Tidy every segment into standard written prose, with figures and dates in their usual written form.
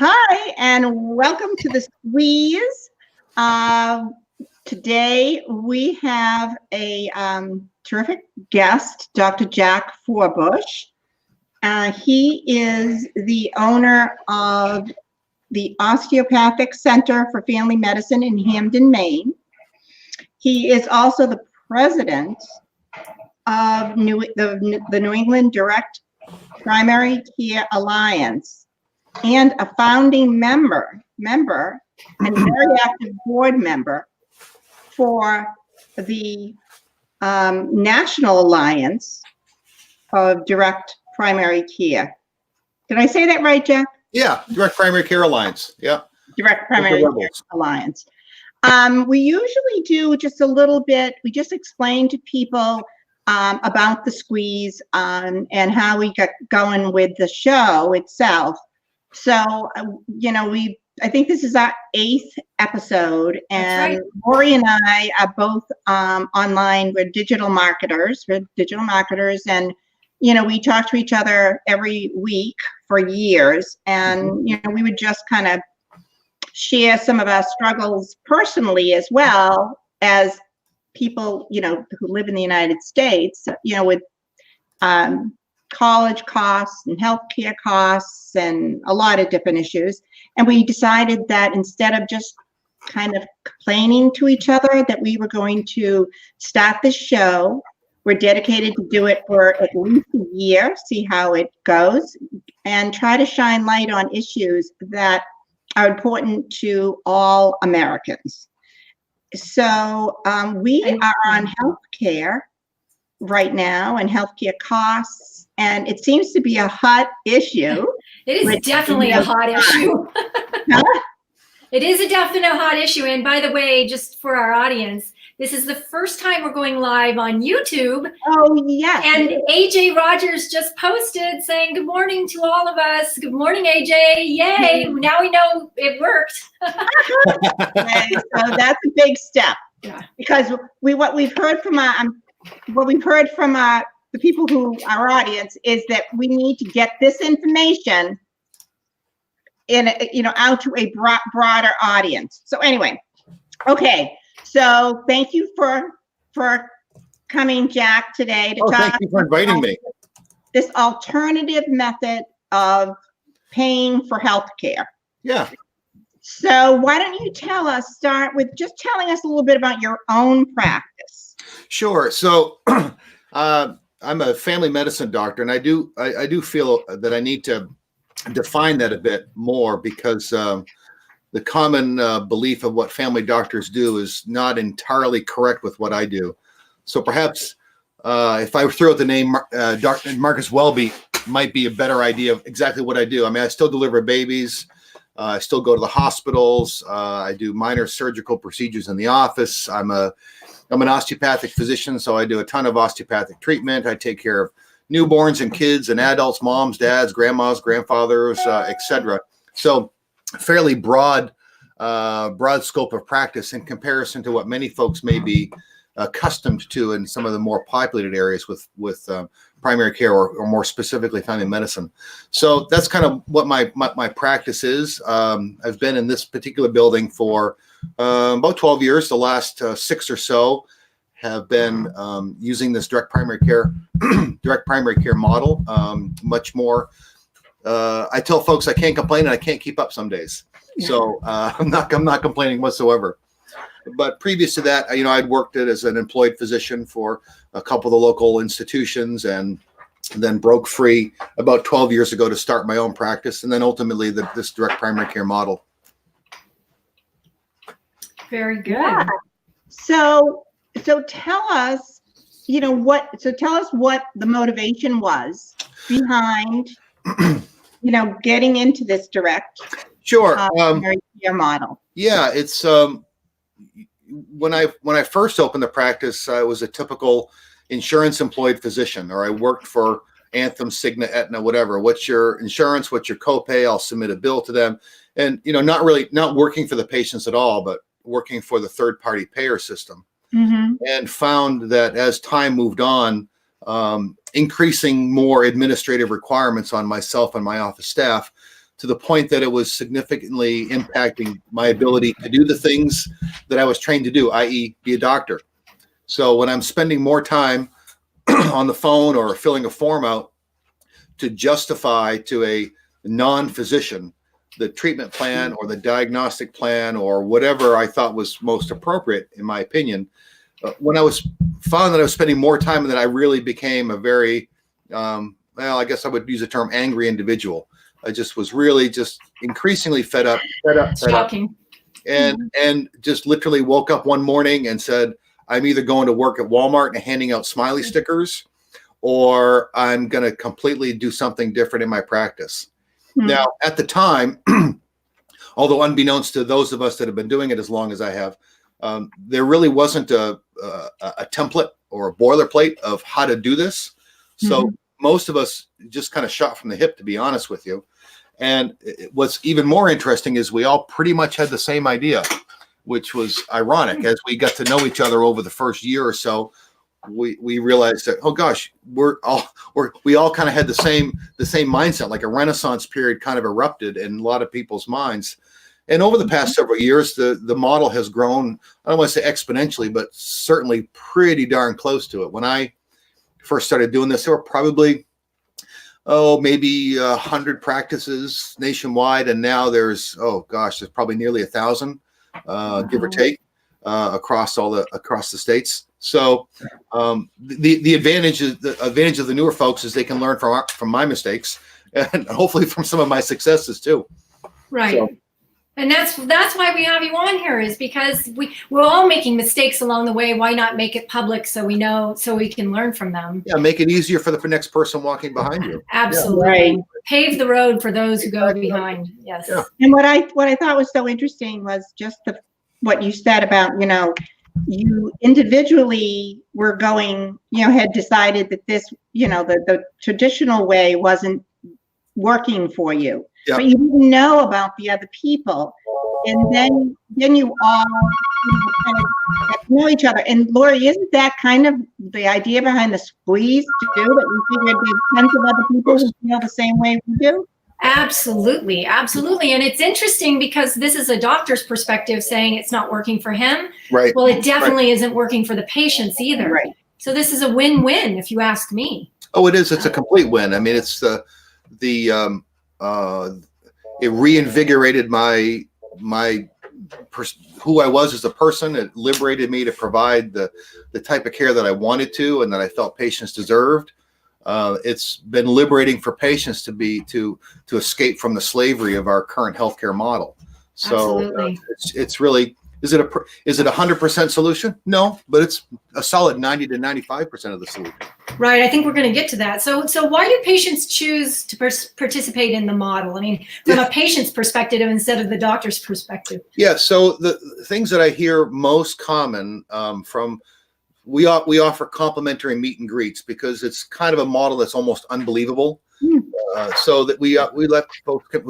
Hi, and welcome to the Squeeze. Today we have a terrific guest, Dr. Jack Forbush. He is the owner of the Osteopathic Center for Family Medicine in Hamden, Maine. He is also the president of the New England Direct Primary Care Alliance and a founding member and very active board member for the National Alliance of Direct Primary Care. Did I say that right, Jack? Yeah, Direct Primary Care Alliance. Yeah. Direct Primary Care Alliance. We usually do just a little bit, we just explain to people about the Squeeze and how we got going with the show itself. So, I think this is our 8th episode, and right. Lori and I are both online. We're digital marketers, and, we talk to each other every week for years, and, we would just kind of share some of our struggles personally as well as people, who live in the United States, with college costs and healthcare costs and a lot of different issues. And we decided that instead of just kind of complaining to each other, that we were going to start this show. We're dedicated to do it for at least a year, see how it goes, and try to shine light on issues that are important to all Americans. So we are on healthcare right now and healthcare costs, and it seems to be a hot issue. It is definitely a hot issue. It is a definite hot issue. And by the way, just for our audience, this is the first time we're going live on YouTube. Oh, yes. And AJ Rogers just posted saying, good morning to all of us. Good morning, AJ. Yay. Now we know it worked. Okay, so that's a big step. Yeah. Because what we've heard from the people who our audience is that we need to get this information out to a broader audience. So anyway, okay. So thank you for coming, Jack, today to talk. Thank you for inviting me. This alternative method of paying for healthcare. Yeah. So why don't you start with just telling us a little bit about your own practice? Sure. So I'm a family medicine doctor, and I do feel that I need to define that a bit more because the common belief of what family doctors do is not entirely correct with what I do. So perhaps if I throw out the name Dr. Marcus Welby might be a better idea of exactly what I do. I mean, I still deliver babies. I still go to the hospitals. I do minor surgical procedures in the office. I'm an osteopathic physician, so I do a ton of osteopathic treatment. I take care of newborns and kids and adults, moms, dads, grandmas, grandfathers, etc. So fairly broad scope of practice in comparison to what many folks may be accustomed to in some of the more populated areas with primary care or more specifically family medicine. So that's kind of what my practice is. I've been in this particular building for about 12 years. The last 6 or so have been using this direct primary care model much more. I tell folks I can't complain and I can't keep up some days. So I'm not complaining whatsoever. But previous to that, I'd worked as an employed physician for a couple of the local institutions and then broke free about 12 years ago to start my own practice. And then ultimately this direct primary care model. Very good. Yeah. So tell us, what the motivation was behind, getting into this direct primary care model. Yeah, it's when I first opened the practice, I was a typical insurance employed physician, or I worked for Anthem, Cigna, Aetna, whatever. What's your insurance? What's your copay? I'll submit a bill to them, and not working for the patients at all, but working for the third party payer system. Mm-hmm. And found that as time moved on, increasing more administrative requirements on myself and my office staff, to the point that it was significantly impacting my ability to do the things that I was trained to do, i.e. be a doctor. So when I'm spending more time on the phone or filling a form out to justify to a non-physician the treatment plan or the diagnostic plan or whatever I thought was most appropriate, in my opinion, when I found that I was spending more time, and that I really became a very, well, I guess I would use the term angry individual. I just was really just increasingly fed up. Shocking. And just literally woke up one morning and said, I'm either going to work at Walmart and handing out smiley stickers, or I'm going to completely do something different in my practice. Now, at the time, although unbeknownst to those of us that have been doing it as long as I have, there really wasn't a template or a boilerplate of how to do this. So most of us just kind of shot from the hip, to be honest with you. And what's even more interesting is we all pretty much had the same idea, which was ironic. As we got to know each other over the first year or so, we realized that, oh gosh, we all kind of had the same mindset, like a Renaissance period kind of erupted in a lot of people's minds. And over the past several years, the model has grown, I don't want to say exponentially, but certainly pretty darn close to it. When I first started doing this, there were probably, maybe 100 practices nationwide. And now there's probably nearly 1,000, give or take, across the states. So the advantage of the newer folks is they can learn from my mistakes and hopefully from some of my successes too. Right. So, and that's why we have you on here, is because we're all making mistakes along the way. Why not make it public so we know, so we can learn from them? yeah, make it easier for the next person walking behind you. Absolutely. Right. Pave the road for those who go behind. Yes. Yeah. And what I thought was so interesting was just what you said about, you individually were going, had decided that this, the traditional way wasn't working for you, Yeah. but you didn't know about the other people. And then you all kind of get to know each other. And Lori, isn't that kind of the idea behind the squeeze too, that we figured there's tons of other people who feel the same way we do? Absolutely. Absolutely. And it's interesting because this is a doctor's perspective saying it's not working for him. Right. Well, it definitely isn't working for the patients either. Right. So this is a win-win, if you ask me. Oh, it is. It's a complete win. I mean, it's it reinvigorated who I was as a person. It liberated me to provide the type of care that I wanted to and that I felt patients deserved. It's been liberating for patients to escape from the slavery of our current healthcare model. So it's really, is it a 100% solution? No, but it's a solid 90 to 95% of the solution. Right. I think we're going to get to that. So why do patients choose to participate in the model? I mean, from a patient's perspective instead of the doctor's perspective. Yeah. So the things that I hear most common from, we offer complimentary meet and greets because it's kind of a model that's almost unbelievable. So that we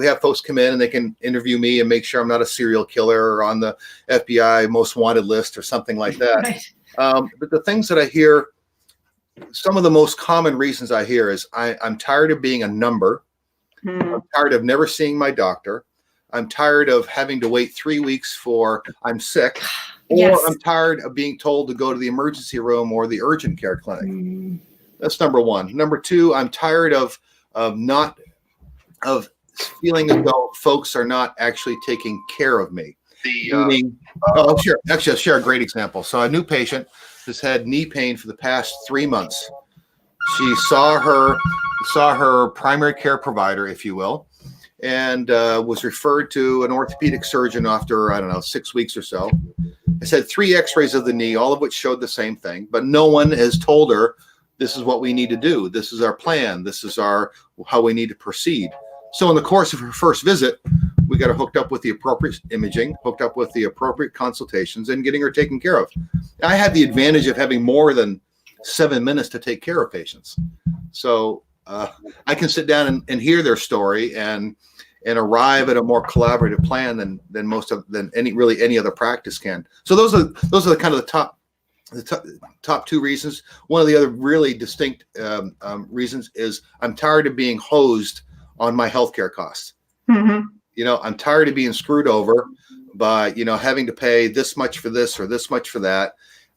have folks come in and they can interview me and make sure I'm not a serial killer or on the FBI most wanted list or something like that. Right. But the things that I hear, some of the most common reasons I hear is I'm tired of being a number. I'm tired of never seeing my doctor. I'm tired of having to wait 3 weeks for I'm sick. Or yes. I'm tired of being told to go to the emergency room or the urgent care clinic. That's number one. Number two, I'm tired of feeling as though folks are not actually taking care of me. I'll share a great example. So a new patient has had knee pain for the past 3 months. She saw her primary care provider, if you will, and was referred to an orthopedic surgeon after, 6 weeks or so. Has had 3 x-rays of the knee, all of which showed the same thing, but no one has told her this is what we need to do. This is our plan. This is how we need to proceed. So in the course of her first visit, we got her hooked up with the appropriate imaging, hooked up with the appropriate consultations, and getting her taken care of. I had the advantage of having more than 7 minutes to take care of patients. So I can sit down and hear their story and arrive at a more collaborative plan than any other practice can. So those are the kind of the top 2 reasons. One of the other really distinct reasons is I'm tired of being hosed on my healthcare costs. Mhm. You know, I'm tired of being screwed over by, you know, having to pay this much for this or this much for that,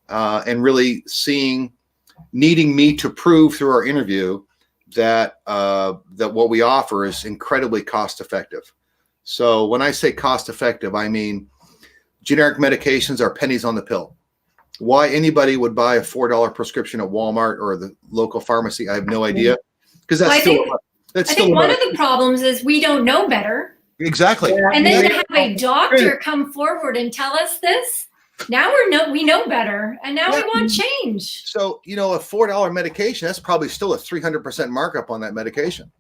and really needing me to prove through our interview that that what we offer is incredibly cost effective. So when I say cost effective, I mean generic medications are pennies on the pill. Why anybody would buy a $4 prescription at Walmart or the local pharmacy, I have no idea. Because that's Well, I still think one of the problems is we don't know better. exactly. And then to have a doctor come forward and tell us this, now we know better, and now we want change. So, you know, a $4 medication, that's probably still a 300% markup on that medication.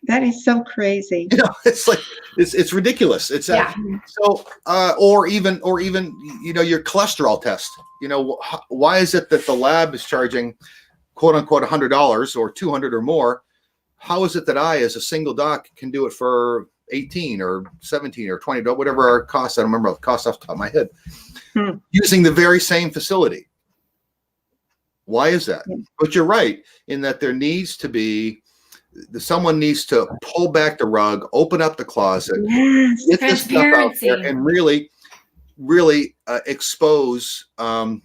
That is so crazy. You know, it's like it's ridiculous. It's so or even you know, your cholesterol test. You know, why is it that the lab is charging quote unquote $100 or $200 or more? How is it that I, as a single doc, can do it for 18 or 17 or 20, whatever our cost? I don't remember the cost off the top of my head. Using the very same facility. Why is that? But you're right in that there needs to be someone needs to pull back the rug, open up the closet, get this stuff out there, and really expose the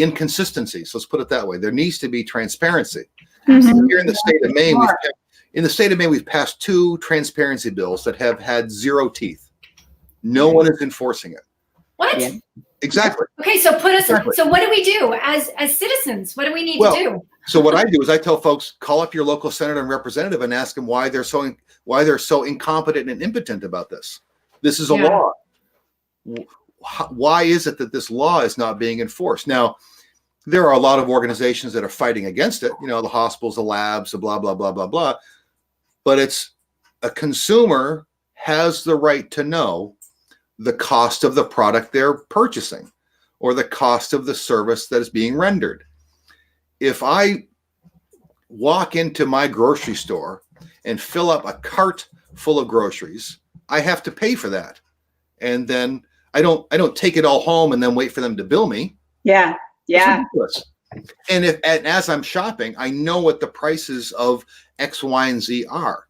inconsistencies. Let's put it that way. There needs to be transparency. Here in the state of Maine, we've passed 2 transparency bills that have had 0 teeth. No one is enforcing it. What? Yeah. Exactly. Okay, so so what do we do as citizens? What do we need to do? So what I do is I tell folks, call up your local senator and representative and ask them why they're so incompetent and impotent about this. This is a law. Why is it that this law is not being enforced? Now, there are a lot of organizations that are fighting against it. You know, the hospitals, the labs, the blah, blah, blah, blah, blah. But it's a consumer has the right to know the cost of the product they're purchasing or the cost of the service that is being rendered. If I walk into my grocery store and fill up a cart full of groceries, I have to pay for that. And then I don't take it all home and then wait for them to bill me. Yeah. Yeah. And as I'm shopping, I know what the prices of X, Y, and Z are.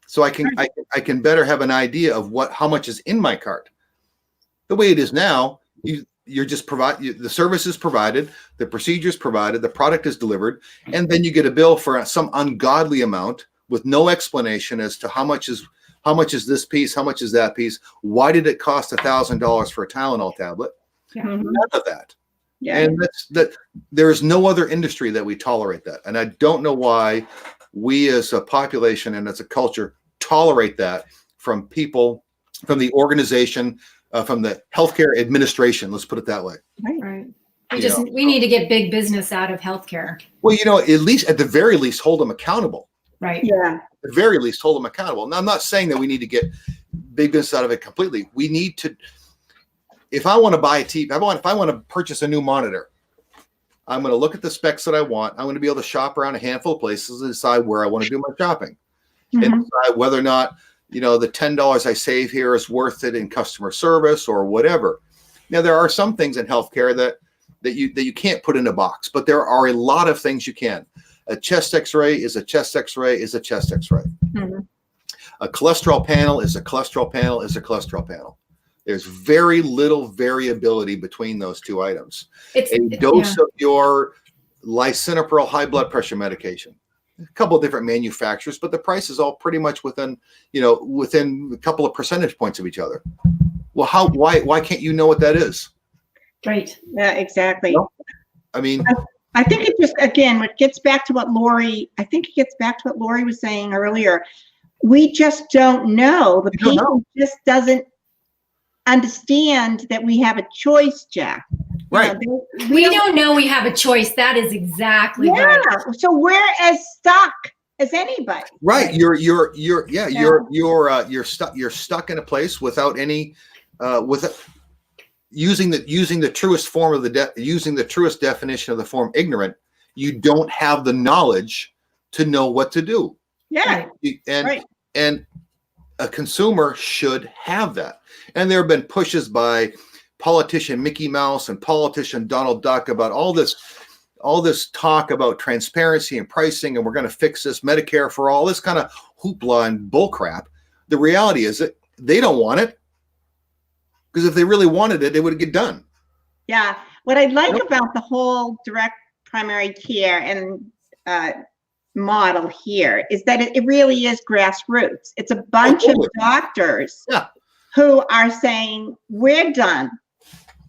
So I can better have an idea of how much is in my cart. The way it is now, you're just the service is provided, the procedure is provided, the product is delivered, and then you get a bill for some ungodly amount with no explanation as to how much is this piece, how much is that piece, why did it cost $1,000 for a Tylenol tablet? None of that. Yeah. And there is no other industry that we tolerate that. And I don't know why we as a population and as a culture tolerate that from people, from the organization, from the healthcare administration. Let's put it that way. Right. We need to get big business out of healthcare. Well, you know, at the very least, hold them accountable. Right. Yeah. At the very least, hold them accountable. Now, I'm not saying that we need to get big business out of it completely. We need to. If I want to buy a TV, if I want to purchase a new monitor, I'm going to look at the specs that I want. I'm going to be able to shop around a handful of places and decide where I want to do my shopping, and decide whether or not, you know, the $10 I save here is worth it in customer service or whatever. Now, there are some things in healthcare that you can't put in a box, but there are a lot of things you can. A chest X-ray is a chest X-ray is a chest X-ray. A cholesterol panel is a cholesterol panel is a cholesterol panel. There's very little variability between those 2 items. A dose of your lisinopril high blood pressure medication, a couple of different manufacturers, but the price is all pretty much within a couple of percentage points of each other. Well, why can't you know what that is? Right. Yeah, exactly. No? I mean, I think it just, again, it gets back to what Lori was saying earlier. We just don't know. The patient just doesn't understand that we have a choice, Jack. Right. We don't know we have a choice. That is exactly right. So we're as stuck as anybody. Right. You're stuck in a place without any using the truest form of using the truest definition of the form ignorant. You don't have the knowledge to know what to do. Yeah. And a consumer should have that. And there have been pushes by politician Mickey Mouse and politician Donald Duck about all this talk about transparency and pricing, and we're going to fix this Medicare for all, this kind of hoopla and bullcrap. the reality is that they don't want it, because if they really wanted it, it would get done. Yeah. What I like about the whole direct primary care and model here is that it really is grassroots. It's a bunch of doctors who are saying, we're done.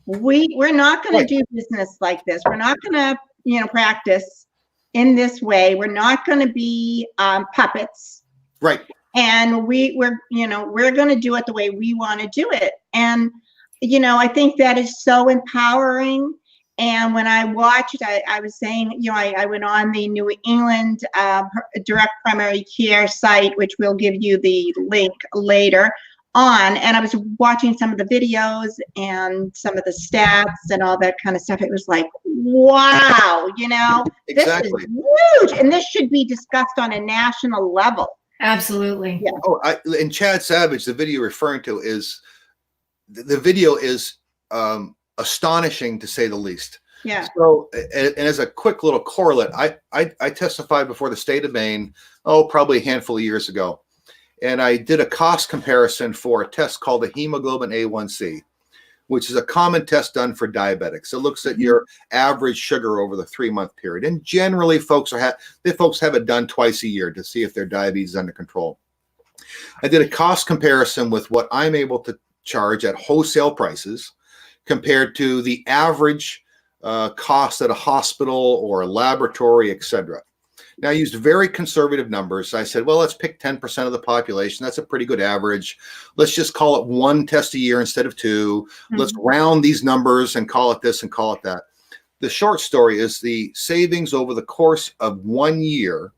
We're not going to do business like this. We're not going to, practice in this way. We're not going to be puppets. Right. And we're going to do it the way we want to do it. And, I think that is so empowering. And when I watched, I was saying, I went on the New England direct primary care site, which we'll give you the link later on. And I was watching some of the videos and some of the stats and all that kind of stuff. It was like, wow, this is huge. And this should be discussed on a national level. Absolutely. Yeah. Oh, and Chad Savage, the video you're referring to is astonishing, to say the least. Yeah. So, and as a quick little correlate, I testified before the state of Maine, probably a handful of years ago. And I did a cost comparison for a test called the hemoglobin A1C, which is a common test done for diabetics. It looks at your average sugar over the 3-month period. And generally folks have it done twice a year to see if their diabetes is under control. I did a cost comparison with what I'm able to charge at wholesale prices compared to the average cost at a hospital or a laboratory, etc. Now, I used very conservative numbers. I said, well, let's pick 10% of the population. That's a pretty good average. Let's just call it 1 test a year instead of 2. Let's round these numbers and call it this and call it that. The short story is the savings over the course of 1 year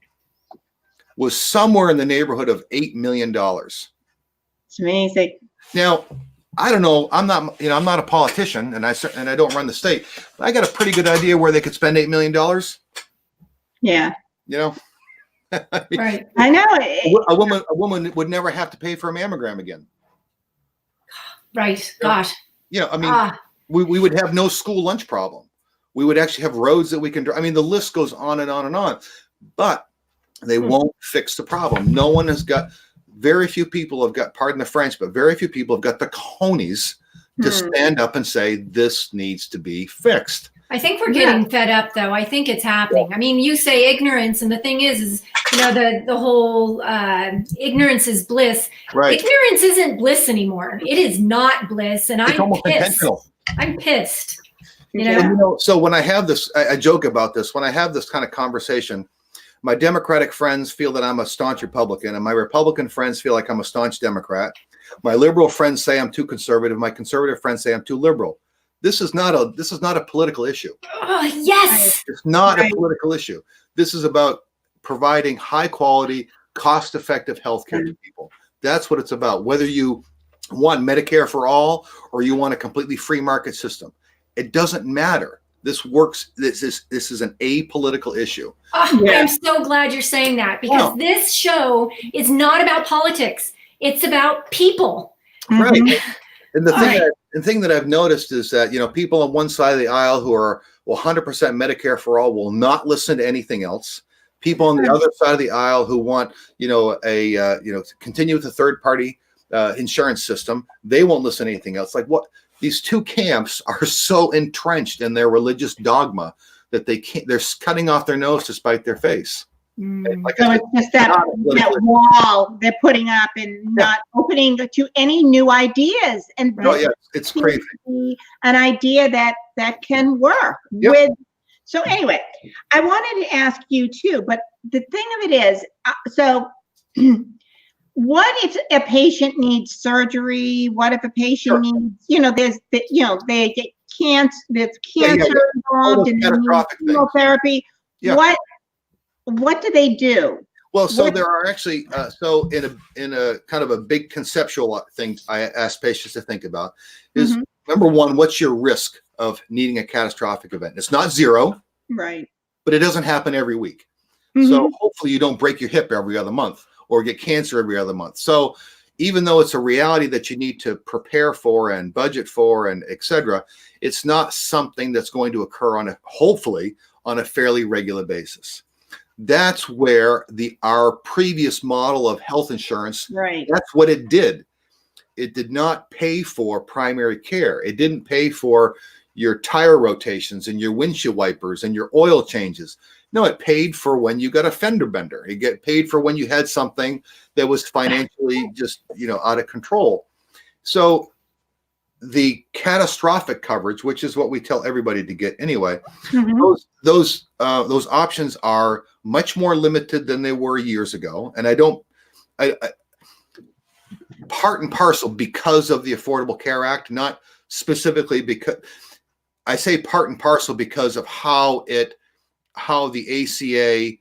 was somewhere in the neighborhood of $8 million. It's amazing. Now, I don't know. I'm not a politician, and I don't run the state. But I got a pretty good idea where they could spend $8 million. Yeah. Right. I know. A woman would never have to pay for a mammogram again. Right. Gosh. We would have no school lunch problem. We would actually have roads that we can drive. I mean, the list goes on and on and on. But they won't fix the problem. Very few people have got, pardon the French, but very few people have got the cojones to stand up and say this needs to be fixed. I think we're getting fed up, though. I think it's happening. I mean, you say ignorance, and the thing is the whole ignorance is bliss. Right. Ignorance isn't bliss anymore. It is not bliss, and It's almost intentional. I'm pissed. So when I have this, I joke about this. When I have this kind of conversation, my Democratic friends feel that I'm a staunch Republican, and my Republican friends feel like I'm a staunch Democrat. My liberal friends say I'm too conservative. My conservative friends say I'm too liberal. This is not a political issue. Oh, yes. It's not a political issue. This is about providing high quality, cost effective healthcare to people. That's what it's about. Whether you want Medicare for all or you want a completely free market system, it doesn't matter. This works. This is an apolitical issue. Oh, I'm so glad you're saying that, because this show is not about politics. It's about people. Right. And the thing that I've noticed is that, people on one side of the aisle who are 100% Medicare for all will not listen to anything else. People on the other side of the aisle who want, to continue with the third party insurance system, they won't listen to anything else. Like what? These two camps are so entrenched in their religious dogma that they're cutting off their nose to spite their face. Like so it's just that wall they're putting up and not opening to any new ideas. And it's crazy. An idea that can work with. So anyway, I wanted to ask you too, but the thing of it is, what if a patient needs surgery? What if a patient needs, they get cancer, there's cancer involved in chemotherapy. Yeah. What do they do? Well, so there are actually, in a kind of a big conceptual thing I ask patients to think about is, number one, what's your risk of needing a catastrophic event? It's not zero, right? But it doesn't happen every week. So hopefully you don't break your hip every other month or get cancer every other month. So even though it's a reality that you need to prepare for and budget for and et cetera, it's not something that's going to occur hopefully on a fairly regular basis. That's where our previous model of health insurance, Right. that's what it did. It did not pay for primary care. It didn't pay for your tire rotations and your windshield wipers and your oil changes. No, it paid for when you got a fender bender. It get paid for when you had something that was financially just, out of control. So the catastrophic coverage, which is what we tell everybody to get anyway, those options are much more limited than they were years ago. And I part and parcel because of the Affordable Care Act, not specifically because I say part and parcel because of how the ACA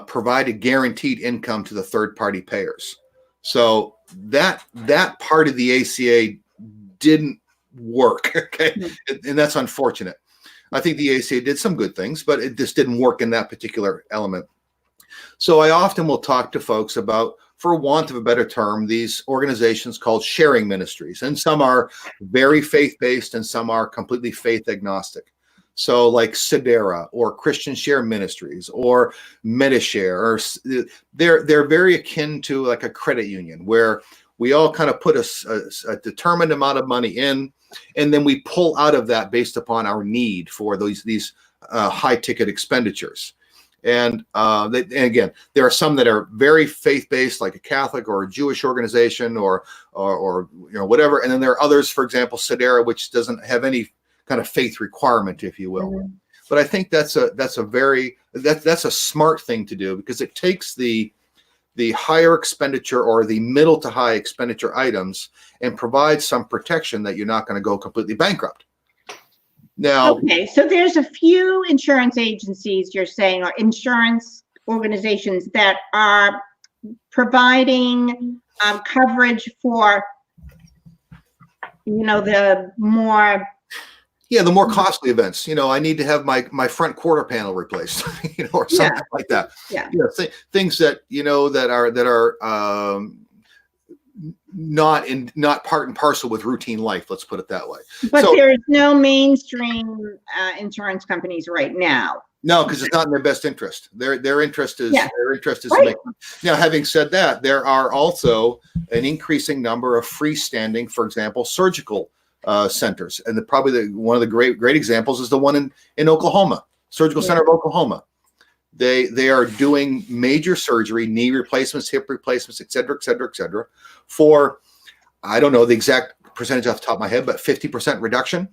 provided guaranteed income to the third-party payers. So that part of the ACA didn't work, okay? And that's unfortunate. I think the ACA did some good things, but it just didn't work in that particular element. So I often will talk to folks about, for want of a better term, these organizations called sharing ministries. And some are very faith-based and some are completely faith agnostic. So like Sedera or Christian Share Ministries or Medishare, or they're very akin to like a credit union where we all kind of put a determined amount of money in, and then we pull out of that based upon our need for these high ticket expenditures. And again, there are some that are very faith-based, like a Catholic or a Jewish organization or whatever. And then there are others, for example, Sedera, which doesn't have any kind of faith requirement, if you will. But I think that's a smart thing to do, because it takes the higher expenditure or the middle to high expenditure items and provides some protection that you're not going to go completely bankrupt. Now, okay, so there's a few insurance agencies, you're saying, or insurance organizations that are providing coverage for, the more costly events. I need to have my front quarter panel replaced, or something like that. Yeah. Things that that are not part and parcel with routine life. Let's put it that way. But there is no mainstream insurance companies right now. No, because it's not in their best interest. Their interest is right. To make money. Now, having said that, there are also an increasing number of freestanding, for example, surgical centers, and probably one of the great examples is the one in Oklahoma, Surgical Center of Oklahoma. They are doing major surgery, knee replacements, hip replacements, et cetera, for, I don't know the exact percentage off the top of my head, but 50% reduction.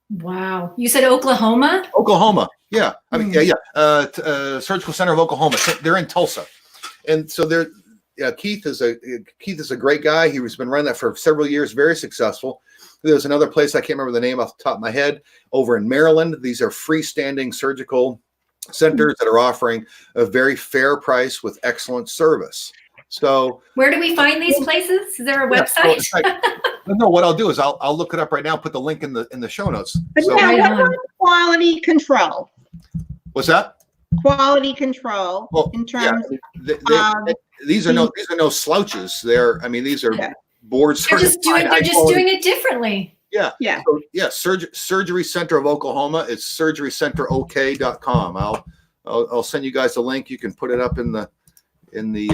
Wow. You said Oklahoma? Oklahoma. Yeah. I mean, Surgical Center of Oklahoma. They're in Tulsa. And so Keith is a great guy. He's been running that for several years, very successful. There's another place, I can't remember the name off the top of my head, over in Maryland. These are freestanding surgical centers that are offering a very fair price with excellent service. So where do we find these places? Is there a website? No, what I'll do is I'll look it up right now, put the link in the show notes. But so, now, what about quality control? What's that? Quality control in terms these are no slouches. These are board certified. They're just doing it differently. Yeah. So, Surgery Center of Oklahoma. It's surgerycenterok.com. I'll send you guys a link. You can put it up in the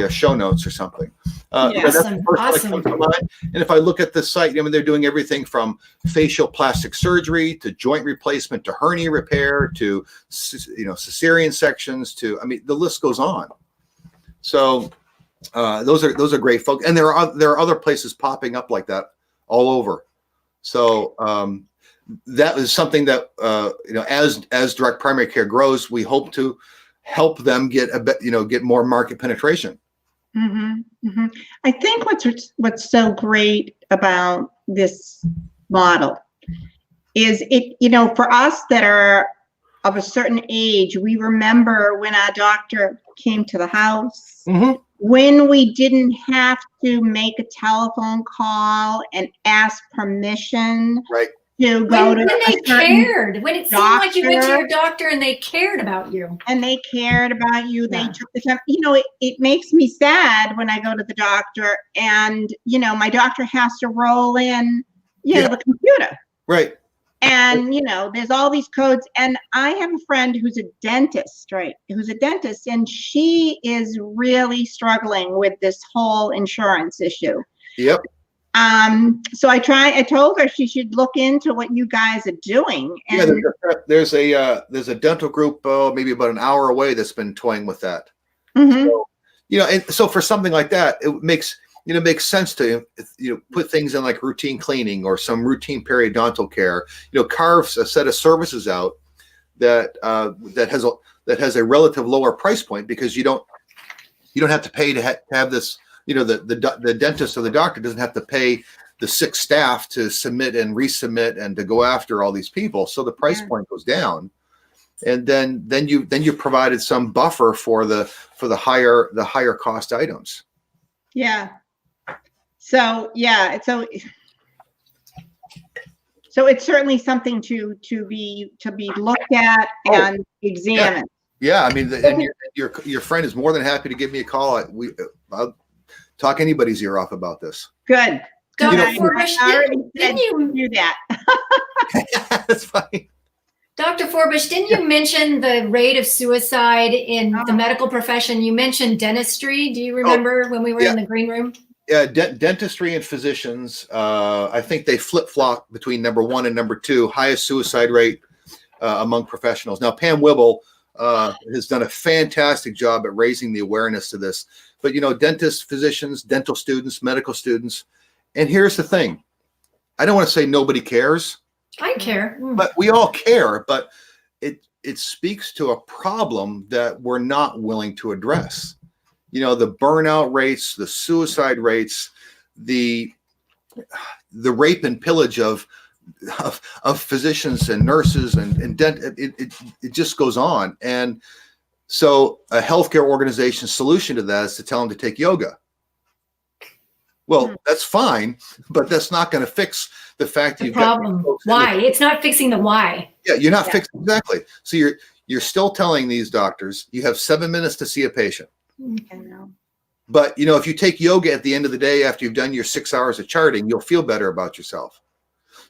show notes or something. Awesome. And if I look at the site, they're doing everything from facial plastic surgery to joint replacement to hernia repair to cesarean sections to the list goes on. So those are great folks, and there are other places popping up like that all over. So that is something that as direct primary care grows, we hope to help them get get more market penetration. I think what's so great about this model is it, for us that are of a certain age, we remember when our doctor came to the house, when we didn't have to make a telephone call and ask permission. Right. To go when they cared, when it seemed like you went to your doctor and they cared about you. They took the time. It makes me sad when I go to the doctor and, my doctor has to roll in, the computer. Right. And, there's all these codes. And I have a friend who's a dentist, right? Who's a dentist, and she is really struggling with this whole insurance issue. Yep. So I told her she should look into what you guys are doing. And there's a dental group, maybe about an hour away, that's been toying with that. Mm-hmm. So, and so for something like that, it makes sense to, put things in like routine cleaning or some routine periodontal care, carve a set of services out that has a relative lower price point, because you don't have to pay to have this, the dentist or the doctor doesn't have to pay the sick staff to submit and resubmit and to go after all these people. So the price point goes down. And then you provided some buffer for the higher cost items. Yeah. So so it's certainly something to be looked at and examined. Yeah, I mean, and your friend is more than happy to give me a call. I'll talk anybody's ear off about this. Good. Dr. Forbush, didn't you do that? That's fine. Dr. Forbush, didn't you mention the rate of suicide in the medical profession? You mentioned dentistry. Do you remember when we were in the green room? Yeah, dentistry and physicians, I think they flip-flop between number 1 and number 2, highest suicide rate among professionals. Now, Pam Wibble has done a fantastic job at raising the awareness to this. But, dentists, physicians, dental students, medical students. And here's the thing. I don't want to say nobody cares. I care. But we all care. But it speaks to a problem that we're not willing to address. The burnout rates, the suicide rates, the rape and pillage of physicians and nurses and it just goes on. And so a healthcare organization's solution to that is to tell them to take yoga. Well, that's fine, but that's not going to fix the fact that you've problem. Why? It's not fixing the why. Yeah, you're not fixing exactly. So you're still telling these doctors you have 7 minutes to see a patient. I know. But if you take yoga at the end of the day after you've done your 6 hours of charting, you'll feel better about yourself.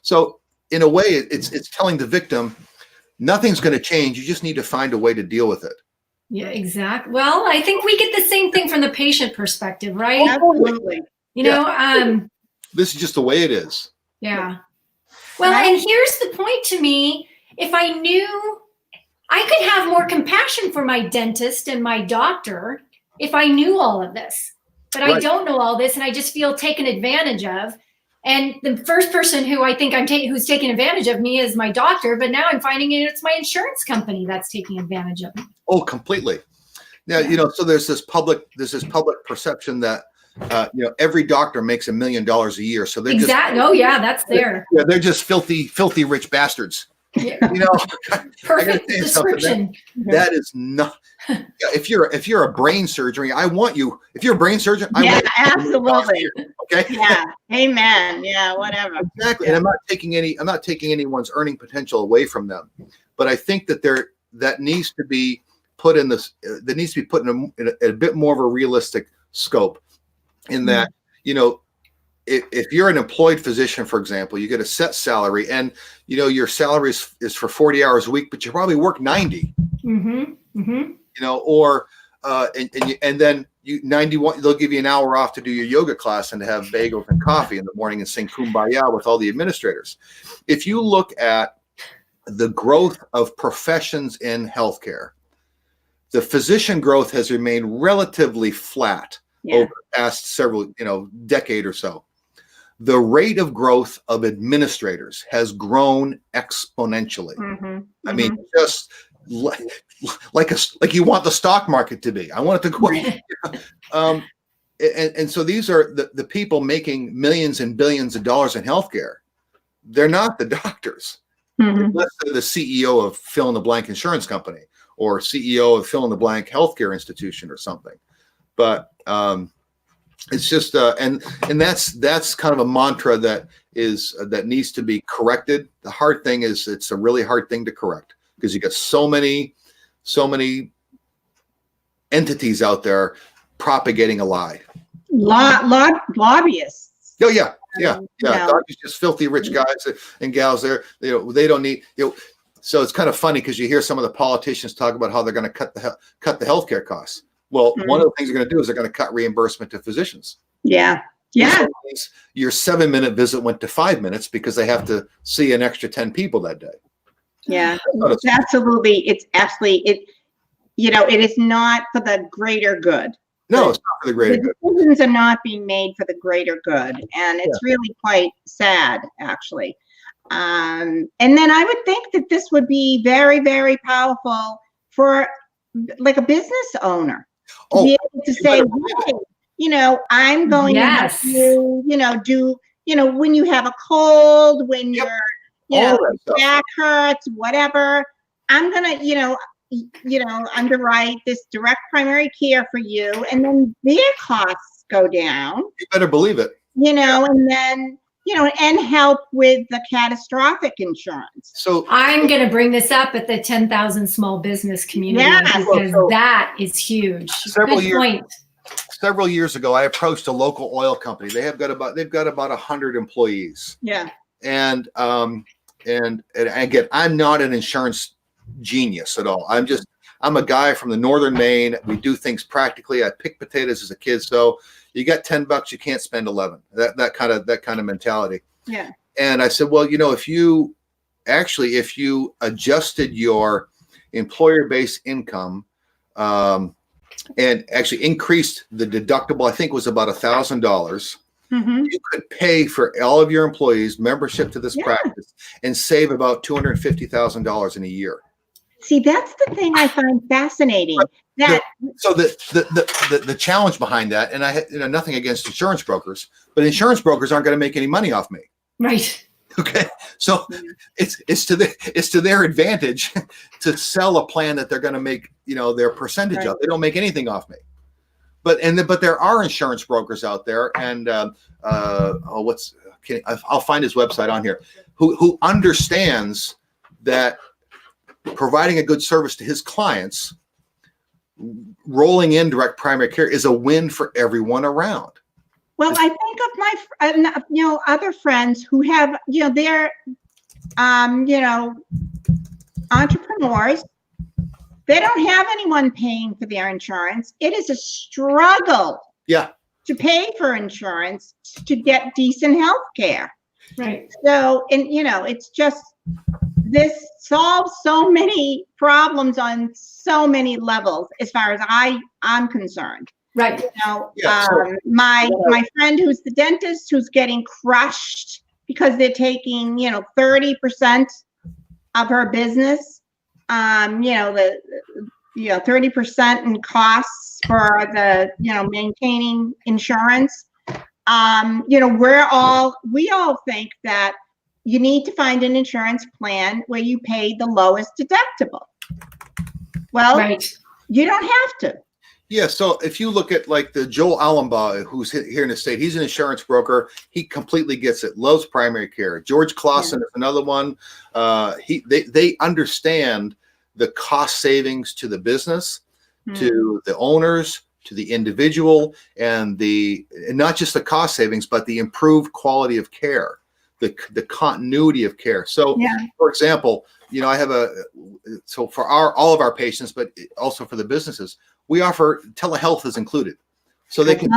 So in a way, it's telling the victim nothing's going to change. You just need to find a way to deal with it. Yeah, exactly. Well, I think we get the same thing from the patient perspective, right? Absolutely. This is just the way it is. Yeah. Well, and here's the point to me. If I knew, I could have more compassion for my dentist and my doctor if I knew all of this. But I don't know all this, and I just feel taken advantage of. And the first person who I think who's taking advantage of me is my doctor, but now I'm finding it's my insurance company that's taking advantage of me. Oh, completely. Now, so there's this public perception that every doctor makes $1 million a year. So they're that's there. Yeah, they're just filthy rich bastards. Yeah. Perfect description. That is not. Yeah, if you're a brain surgery, I want you. If you're a brain surgeon, I want absolutely. You, okay. Yeah. Amen. Yeah. Whatever. Exactly. And I'm not taking anyone's earning potential away from them, but I think that needs to be put in this. That needs to be put in a bit more of a realistic scope. In that, if you're an employed physician, for example, you get a set salary, and your salary is for 40 hours a week, but you probably work 90. Mm-hmm. Mm-hmm. And then 91, they'll give you an hour off to do your yoga class and to have bagels and coffee in the morning and sing Kumbaya with all the administrators. If you look at the growth of professions in healthcare, the physician growth has remained relatively flat over the past several, decade or so. The rate of growth of administrators has grown exponentially. Mm-hmm. I mean, just like you want the stock market to be. I want it to go. And so these are the people making millions and billions of dollars in healthcare. They're not the doctors. Mm-hmm. Unless they're the CEO of fill in the blank insurance company or CEO of fill in the blank healthcare institution or something. But it's just and that's kind of a mantra that needs to be corrected. The hard thing is it's a really hard thing to correct because you got so many entities out there propagating a lie. Lobbyists. Oh yeah, Yeah. No. Doctors, just filthy rich guys and gals there. They don't need, so it's kind of funny because you hear some of the politicians talk about how they're going to cut the healthcare costs. Well, one of the things they're going to do is they're going to cut reimbursement to physicians. Yeah. Your 7-minute visit went to 5 minutes because they have to see an extra 10 people that day. Yeah, it's absolutely. It is not for the greater good. No, it's not for the greater good. Decisions are not being made for the greater good, and it's really quite sad, actually. And then I would think that this would be very, very powerful for like a business owner to be able to say, hey, I'm going to help you, do, when you have a cold, when your back hurts, whatever, I'm going to, underwrite this direct primary care for you. And then their costs go down. You better believe it. And then, and help with the catastrophic insurance. So I'm going to bring this up at the 10,000 small business community because that is huge. Several years ago, I approached a local oil company. They've got about 100 employees. Yeah. And again, I'm not an insurance genius at all. I'm a guy from the northern Maine. We do things practically. I picked potatoes as a kid. So you got $10, you can't spend 11. That kind of mentality. Yeah. And I said, well, if you adjusted your employer-based income, and actually increased the deductible, I think it was about $1,000. You could pay for all of your employees membership to this practice and save about $250,000 in a year. See, that's the thing I find fascinating. So the challenge behind that, and I had nothing against insurance brokers, but insurance brokers aren't going to make any money off me. Right. Okay. So it's to their advantage to sell a plan that they're going to make, their percentage of. They don't make anything off me. But there are insurance brokers out there, and I'll find his website on here, who understands that providing a good service to his clients, rolling in direct primary care is a win for everyone around. Well, I think of my, other friends who have, they're, entrepreneurs. They don't have anyone paying for their insurance. It is a struggle. To pay for insurance to get decent health care. Right. So, and it's just, this solves so many problems on so many levels as far as I'm concerned. Right. My friend who's the dentist who's getting crushed because they're taking, 30% of her business, 30% in costs for the, maintaining insurance. We all think that you need to find an insurance plan where you pay the lowest deductible. Well, you don't have to. Yeah, so if you look at like the Joel Allenbaugh, who's here in the state, he's an insurance broker. He completely gets it. Loves primary care. George Clausen is another one. They understand the cost savings to the business, to the owners, to the individual, and not just the cost savings, but the improved quality of care, the continuity of care. So, for example, I have for all of our patients, but also for the businesses, we offer telehealth is included. So they can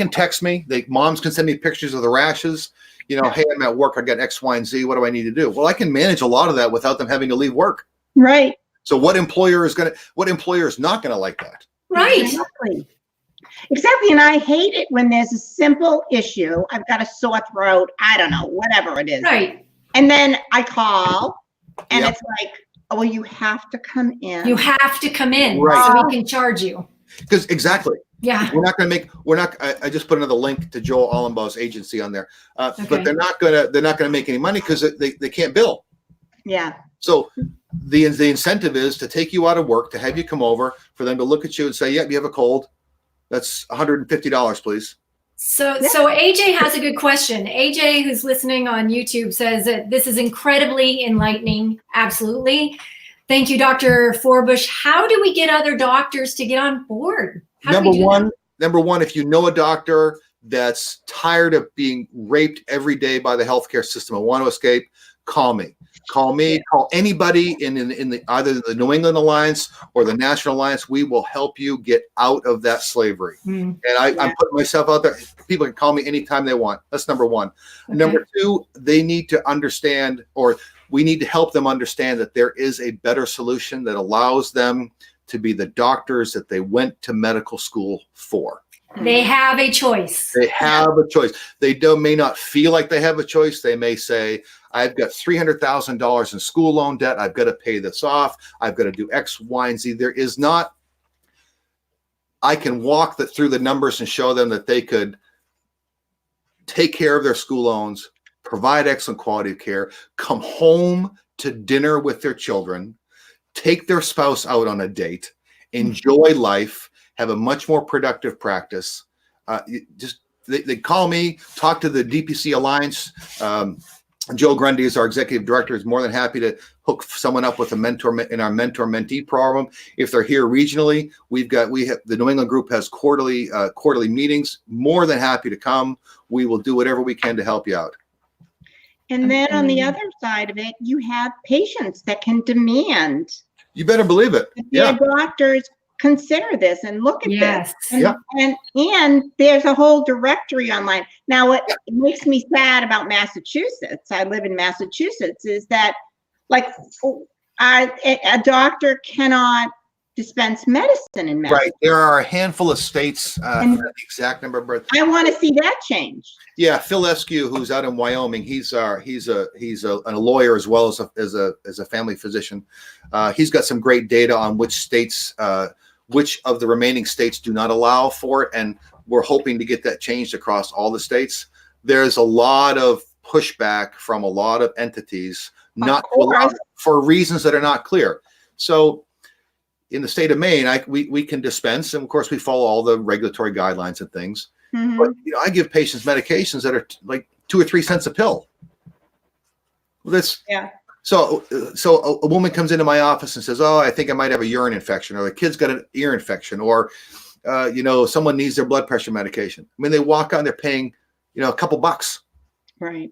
text me. Moms can send me pictures of the rashes. Hey, I'm at work. I got X, Y, and Z. What do I need to do? Well, I can manage a lot of that without them having to leave work. Right. So what employer is not going to like that? Right. Exactly. And I hate it when there's a simple issue. I've got a sore throat. I don't know, whatever it is. Right. And then I call and it's like, well, you have to come in. You have to come in so we can charge you. Because exactly. Yeah. I just put another link to Joel Allenbaugh's agency on there. But they're not gonna make any money because they can't bill. Yeah. So the incentive is to take you out of work, to have you come over, for them to look at you and say, yep, you have a cold. That's $150, please. So AJ has a good question. AJ, who's listening on YouTube, says that this is incredibly enlightening. Absolutely. Thank you, Dr. Forbush. How do we get other doctors to get on board? Number one, if you know a doctor, that's tired of being raped every day by the healthcare system and want to escape, call me. Call me, call anybody in the either the New England Alliance or the National Alliance. We will help you get out of that slavery. And I'm putting myself out there. People can call me anytime they want. That's number one. Okay. Number two, they need to understand, or we need to help them understand that there is a better solution that allows them to be the doctors that they went to medical school for. They have a choice. They have a choice. They may not feel like they have a choice. They may say, I've got $300,000 in school loan debt. I've got to pay this off. I've got to do X, Y, and Z. There is not, I can walk through the numbers and show them that they could take care of their school loans, provide excellent quality of care, come home to dinner with their children, take their spouse out on a date, enjoy life, have a much more productive practice. They call me, talk to the DPC Alliance. Joe Grundy is our executive director, is more than happy to hook someone up with a mentor in our mentor-mentee program. If they're here regionally, we have the New England group has quarterly meetings. More than happy to come. We will do whatever we can to help you out. And then on the other side of it, you have patients that can demand. You better believe it. Yeah, doctors consider this and look at this. And, and there's a whole directory online. Now, what makes me sad about Massachusetts, I live in Massachusetts, is that like a doctor cannot dispense medicine in Massachusetts. Right. There are a handful of states, the exact number of births. I want to see that change. Yeah, Phil Eskew, who's out in Wyoming, he's a lawyer as well as a family physician. He's got some great data on which states, which of the remaining states do not allow for it, and we're hoping to get that changed across all the states. There's a lot of pushback from a lot of entities not to allow for reasons that are not clear. So in the state of Maine, we can dispense, and of course we follow all the regulatory guidelines and things. Mm-hmm. But I give patients medications that are like 2 or 3 cents a pill. So a woman comes into my office and says, "Oh, I think I might have a urine infection," or the kid's got an ear infection, or someone needs their blood pressure medication. I mean, they walk out and they're paying, a couple bucks. Right.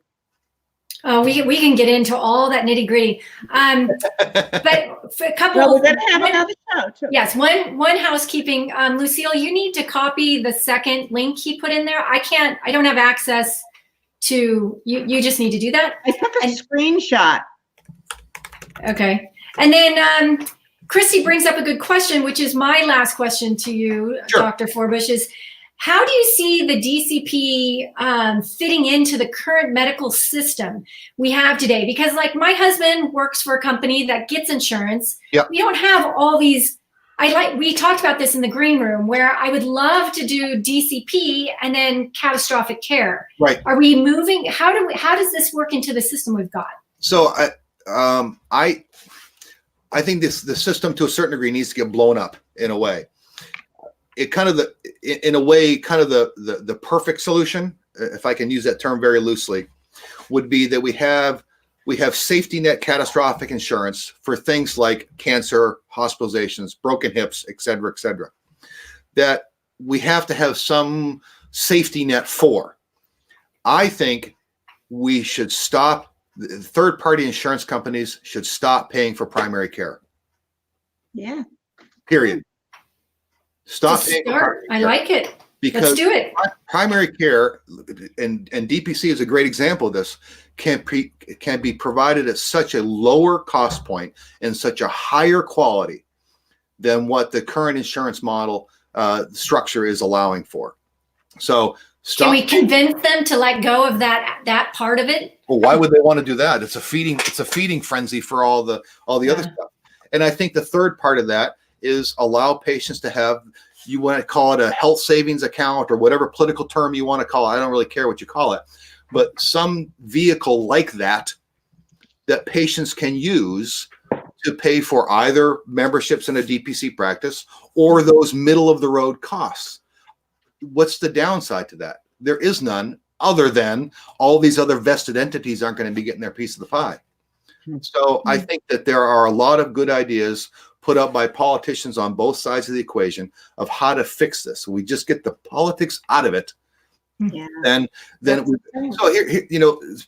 Oh, we can get into all that nitty gritty. But for a couple, we're going to have another show too. Yes, one housekeeping. Lucille, you need to copy the second link he put in there. I don't have access to you. Just need to do that. I took a screenshot. Okay, and then Christy brings up a good question, which is my last question to you, sure. Dr. Forbush, is how do you see the DCP fitting into the current medical system we have today? Because like my husband works for a company that gets insurance. Yep. We don't have all these. We talked about this in the green room, where I would love to do DCP and then catastrophic care. Right. Are we moving? How does this work into the system we've got? So I think the system to a certain degree needs to get blown up in a way. It kind of the perfect solution, if I can use that term very loosely, would be that we have safety net catastrophic insurance for things like cancer, hospitalizations, broken hips, et cetera, that we have to have some safety net for. I think we should stop. Third-party insurance companies should stop paying for primary care. Yeah. Period. Stop paying for primary care. I like it. Because let's do it. Primary care, and DPC is a great example of this, can be provided at such a lower cost point and such a higher quality than what the current insurance model structure is allowing for. So can we convince them to let go of that part of it? Well, why would they want to do that? It's a feeding frenzy for all the other stuff. And I think the third part of that is allow patients to have, you want to call it a health savings account or whatever political term you want to call it. I don't really care what you call it, but some vehicle like that patients can use to pay for either memberships in a DPC practice or those middle of the road costs. What's the downside to that? There is none, other than all these other vested entities aren't going to be getting their piece of the pie. So I think that there are a lot of good ideas put up by politicians on both sides of the equation of how to fix this. We just get the politics out of it Yeah. then That's we, true. so here,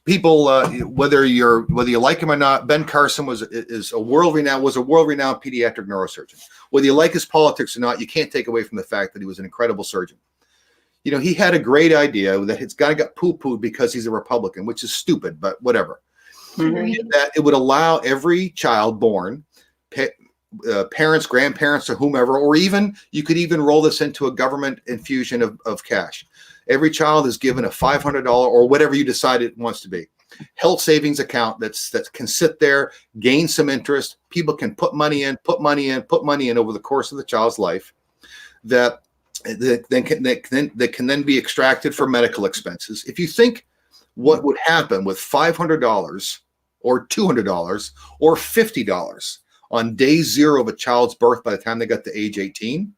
people, whether you like him or not, Ben Carson was a world renowned pediatric neurosurgeon. Whether you like his politics or not, you can't take away from the fact that he was an incredible surgeon. He had a great idea that his guy got poo-pooed because he's a Republican, which is stupid, but whatever. Mhm. That it would allow every child born, parents, grandparents, or whomever, or even you could even roll this into a government infusion of cash. Every child is given a $500 or whatever you decide it wants to be health savings account that can sit there, gain some interest. People can put money in over the course of the child's life. That can then be extracted for medical expenses. If you think what would happen with $500 or $200 or $50 on day zero of a child's birth by the time they got to age 18.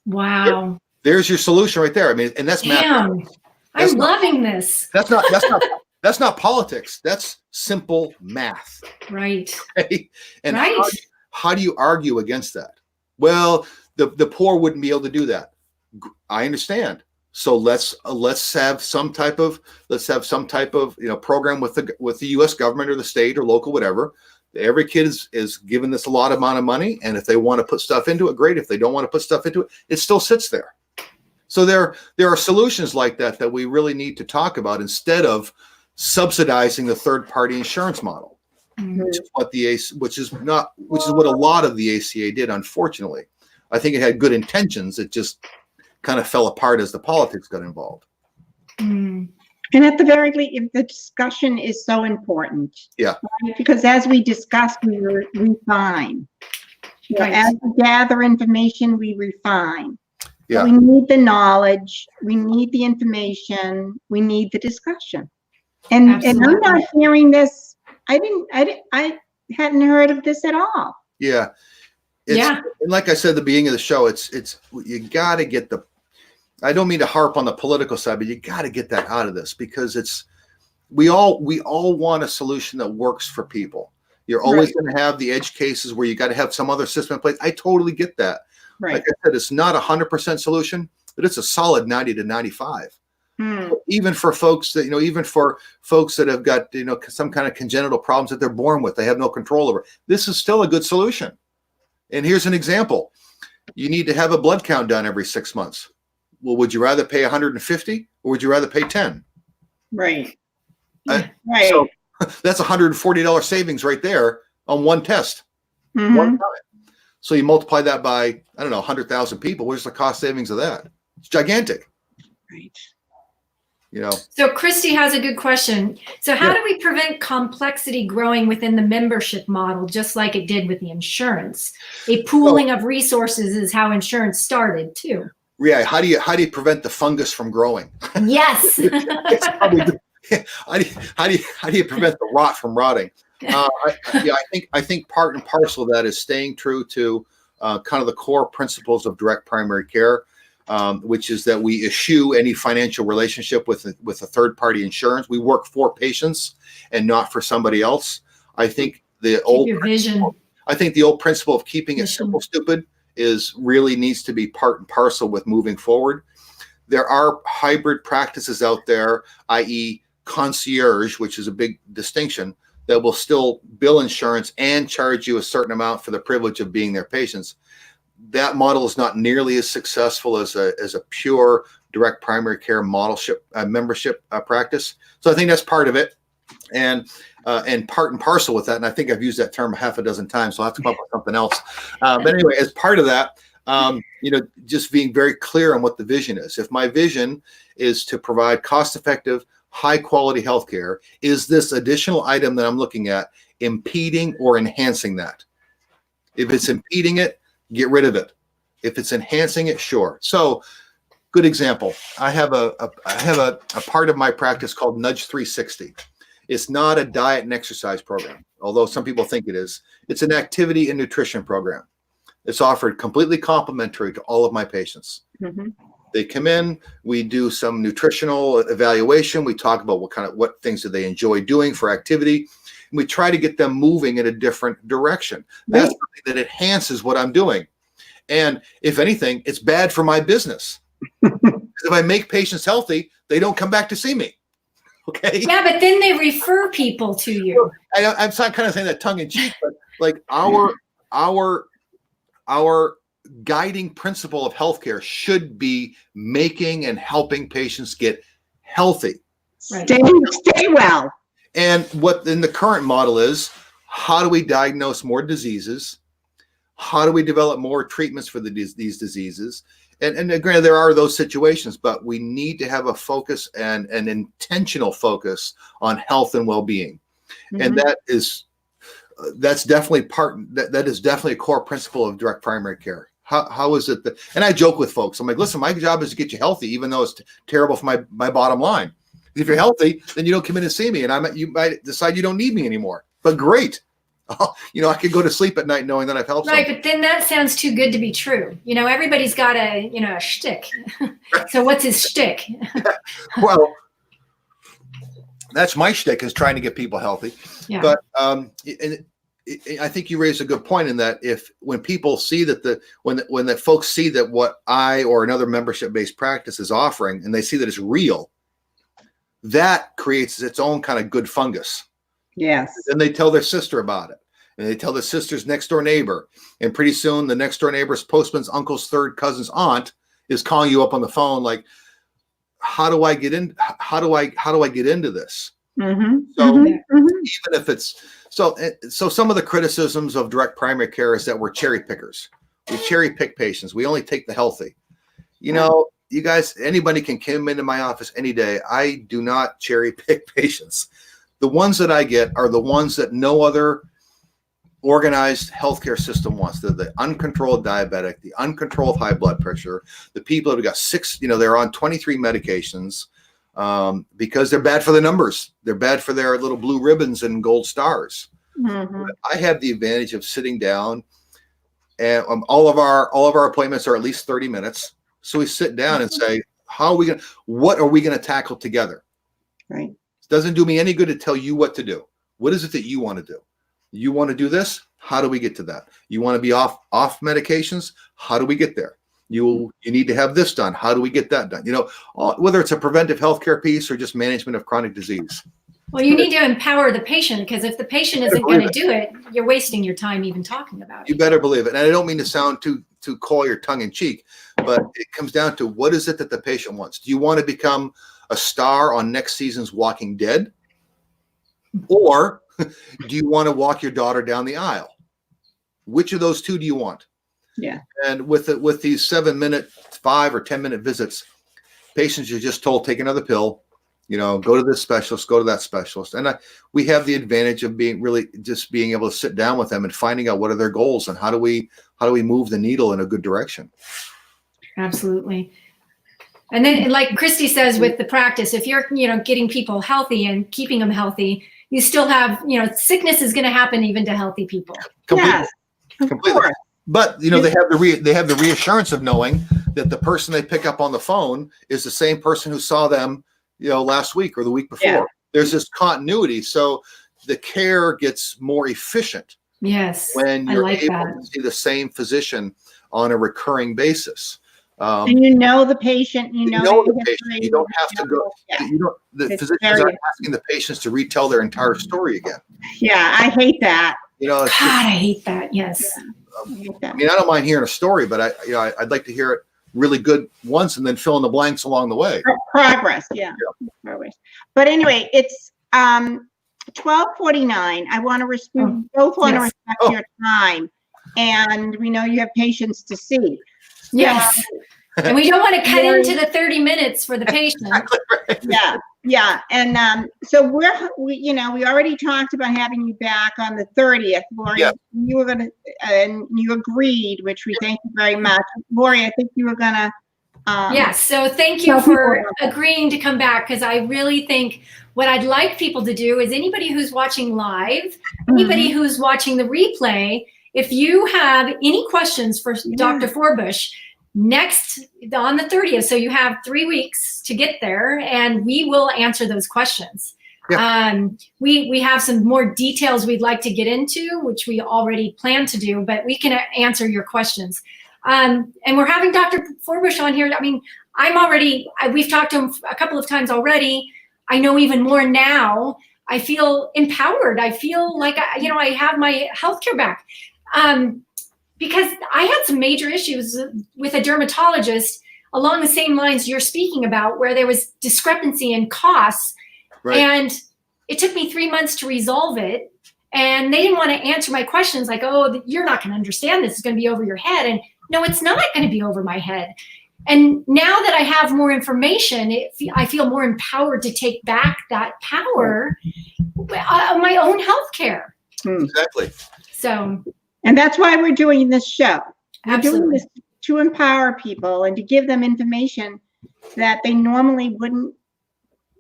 Wow. There's your solution right there. I mean, and that's math. I'm loving this. That's not politics. That's simple math. Right. Okay? And right. How do you argue against that? Well, the poor wouldn't be able to do that. I understand. So let's have some type of program with the U.S. government or the state or local, whatever. Every kid is given this a lot amount of money, and if they want to put stuff into it, great. If they don't want to put stuff into it, it still sits there. So there are solutions like that we really need to talk about instead of subsidizing the third-party insurance model, which is what a lot of the ACA did. Unfortunately, I think it had good intentions. It just kind of fell apart as the politics got involved. And at the very least, the discussion is so important. Yeah. Right? Because as we discuss, we refine. Right. As we gather information, we refine. Yeah. We need the knowledge. We need the information. We need the discussion. And I'm not hearing this. I hadn't heard of this at all. Yeah. And like I said at the beginning of the show, it's you got to get I don't mean to harp on the political side, but you got to get that out of this because we all want a solution that works for people. You're always going to have the edge cases where you got to have some other system in place. I totally get that. Right. Like I said, it's not 100% solution, but it's a solid 90 to 95. Even for folks that have got some kind of congenital problems that they're born with, they have no control over. This is still a good solution. And here's an example: you need to have a blood count done every 6 months. Well, would you rather pay 150 or would you rather pay 10? Right. Right. So that's $140 savings right there on one test. Mm-hmm. One time. So you multiply that by, 100,000 people. Where's the cost savings of that? It's gigantic. Right. So Christy has a good question. So how do we prevent complexity growing within the membership model, just like it did with the insurance? A pooling of resources is how insurance started too. Yeah. How do you prevent the fungus from growing? Yes. How do you prevent the rot from rotting? I think part and parcel of that is staying true to kind of the core principles of direct primary care, which is that we eschew any financial relationship with a third-party insurance. We work for patients and not for somebody else. I think the old principle of keeping it simple, stupid really needs to be part and parcel with moving forward. There are hybrid practices out there, i.e. concierge, which is a big distinction, that will still bill insurance and charge you a certain amount for the privilege of being their patients. That model is not nearly as successful as a pure direct primary care membership practice. So I think that's part of it, and part and parcel with that. And I think I've used that term half a dozen times, so I'll have to come up with something else. But anyway, as part of that, just being very clear on what the vision is. If my vision is to provide cost-effective, high-quality healthcare, is this additional item that I'm looking at impeding or enhancing that? If it's impeding it, get rid of it. If it's enhancing it, sure. So, good example. I have a part of my practice called Nudge 360. It's not a diet and exercise program, although some people think it is. It's an activity and nutrition program. It's offered completely complimentary to all of my patients. Mm-hmm. They come in, we do some nutritional evaluation. We talk about what things do they enjoy doing for activity. And we try to get them moving in a different direction. That's something that enhances what I'm doing. And if anything, it's bad for my business. If I make patients healthy, they don't come back to see me. Okay. Yeah, but then they refer people to you. I'm kind of saying that tongue in cheek, but like our guiding principle of healthcare should be making and helping patients get healthy. Right. Stay well. And what in the current model is, how do we diagnose more diseases? How do we develop more treatments for these diseases? And granted, there are those situations, but we need to have a focus and an intentional focus on health and well-being. Mm-hmm. And that's definitely that is definitely a core principle of direct primary care. How is it that, and I joke with folks, I'm like, listen, my job is to get you healthy, even though it's terrible for my bottom line. If you're healthy, then you don't come in and see me, and you might decide you don't need me anymore. But great. I could go to sleep at night knowing that I've helped. Right, but then that sounds too good to be true. Everybody's got a shtick. So what's his shtick? Well, that's my shtick, is trying to get people healthy. Yeah. But I think you raised a good point in that when people see that when the folks see that what I or another membership-based practice is offering, and they see that it's real, that creates its own kind of good fungus. Yes. Then they tell their sister about it, and they tell the sister's next door neighbor, and pretty soon the next door neighbor's postman's uncle's third cousin's aunt is calling you up on the phone like, how do I get in? How do I get into this? Mm-hmm. So even if it's so some of the criticisms of direct primary care is that we're cherry pickers. We cherry pick patients. We only take the healthy. You guys, anybody can come into my office any day. I do not cherry pick patients. The ones that I get are the ones that no other organized healthcare system wants. They're the uncontrolled diabetic, the uncontrolled high blood pressure, the people that have got they're on 23 medications because they're bad for the numbers. They're bad for their little blue ribbons and gold stars. Mm-hmm. I have the advantage of sitting down, and all of our appointments are at least 30 minutes. So we sit down and say, what are we going to tackle together? Right. It doesn't do me any good to tell you what to do. What is it that you want to do? You want to do this? How do we get to that? You want to be off medications? How do we get there? You need to have this done. How do we get that done? Whether it's a preventive healthcare piece or just management of chronic disease. Well, you need to empower the patient, because if the patient isn't going to do it, you're wasting your time even talking about it. You better believe it. And I don't mean to sound too coy or tongue in cheek, but it comes down to, what is it that the patient wants? Do you want to become a star on next season's Walking Dead? Or do you want to walk your daughter down the aisle? Which of those two do you want? Yeah. And with these 7-minute, 5 or 10-minute visits, patients are just told, take another pill, go to this specialist, go to that specialist. And we have the advantage of being able to sit down with them and finding out what are their goals and how do we move the needle in a good direction. Absolutely. And then, like Christy says, with the practice, if you're, getting people healthy and keeping them healthy, you still have, sickness is going to happen even to healthy people. Yes, completely. But they have the reassurance of knowing that the person they pick up on the phone is the same person who saw them, last week or the week before. Yeah. There's this continuity, so the care gets more efficient. Yes, when you're able to see the same physician on a recurring basis. And the patient, you know the patient. You don't have to go. Yeah. The physicians aren't asking the patients to retell their entire story again. Yeah, I hate that. I hate that. Yes. I don't mind hearing a story, but I'd like to hear it really good once and then fill in the blanks along the way. Progress, yeah. Progress. But anyway, it's 12:49. I want to respect your time, and we know you have patients to see. Yes. And we don't want to cut into the 30 minutes for the patient. Exactly right. Yeah. And so we already talked about having you back on the 30th, Lori. Yeah. You were gonna, and you agreed, which we thank you very much. Lori, I think you were gonna. Yes. So thank you for agreeing to come back, because I really think what I'd like people to do is anybody who's watching live, anybody who's watching the replay, if you have any questions for Dr. Forbush, next on the 30th, so you have 3 weeks to get there, and we will answer those questions. Yeah. We have some more details we'd like to get into, which we already plan to do, but we can answer your questions. And we're having Dr. Forbush on here. I mean, we've talked to him a couple of times already. I know even more now. I feel empowered. I feel like, I have my healthcare back. Because I had some major issues with a dermatologist along the same lines you're speaking about, where there was discrepancy in costs. Right. And it took me 3 months to resolve it. And they didn't want to answer my questions like, oh, you're not going to understand this. It's going to be over your head. And no, it's not going to be over my head. And now that I have more information, I feel more empowered to take back that power of my own healthcare. Exactly. So. And that's why we're doing this show. We're doing Absolutely. this to empower people and to give them information that they normally wouldn't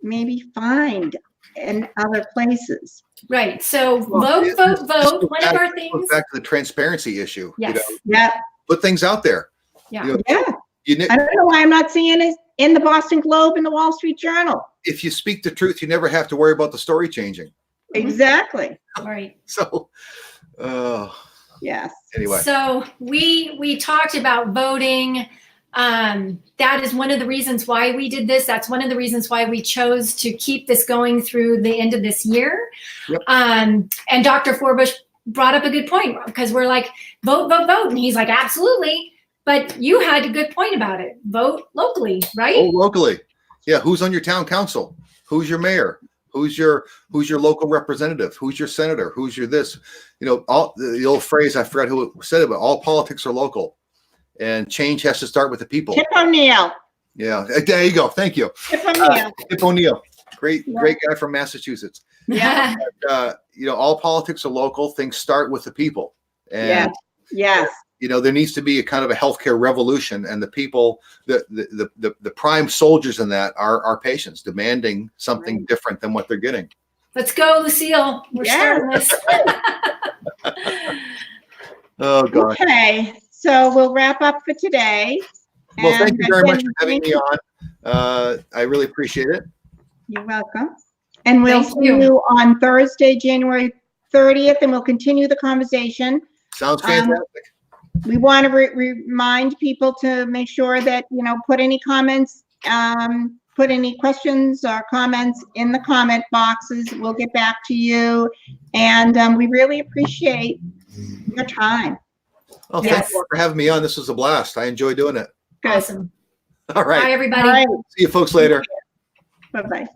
maybe find in other places. Right. So Well, vote. One of our Goes things. back to the transparency issue. Yes. Yeah. Put things out there. Yeah. Yeah. You I don't know why I'm not seeing it in the Boston Globe and the Wall Street Journal. if you speak the truth, you never have to worry about the story changing. Exactly. Right. So, Yes. anyway. So we talked about voting. That is one of the reasons why we did this. That's one of the reasons why we chose to keep this going through the end of this year. Yep. And Dr. Forbush brought up a good point because we're like, vote. And he's like, absolutely. But you had a good point about it. Vote locally, right? Oh, locally. Yeah. Who's on your town council? Who's your mayor? Who's your local representative? Who's your senator? Who's your this? All the old phrase, I forgot who said it, but all politics are local. And change has to start with the people. Tip O'Neill. Yeah. There you go. Thank you. Tip O'Neill. Tip O'Neill. Great guy from Massachusetts. Yeah. All politics are local. Things start with the people. And Yes. there needs to be a kind of a healthcare revolution, and the people, the prime soldiers in that are patients demanding something different than what they're getting. Let's go, Lucille. We're starting this. Oh gosh. Okay. So we'll wrap up for today. Well, thank you very much for having thank me on. I really appreciate it. You're welcome. And we'll Thank see you on Thursday, January 30th, and we'll continue the conversation. Sounds fantastic. We want to remind people to make sure that, put any comments, put any questions or comments in the comment boxes. We'll get back to you. And we really appreciate your time. Oh, Yes. thank you for having me on. This was a blast. I enjoy doing it. Good. Awesome. All right. Bye, everybody. All right. See you folks later. Bye-bye.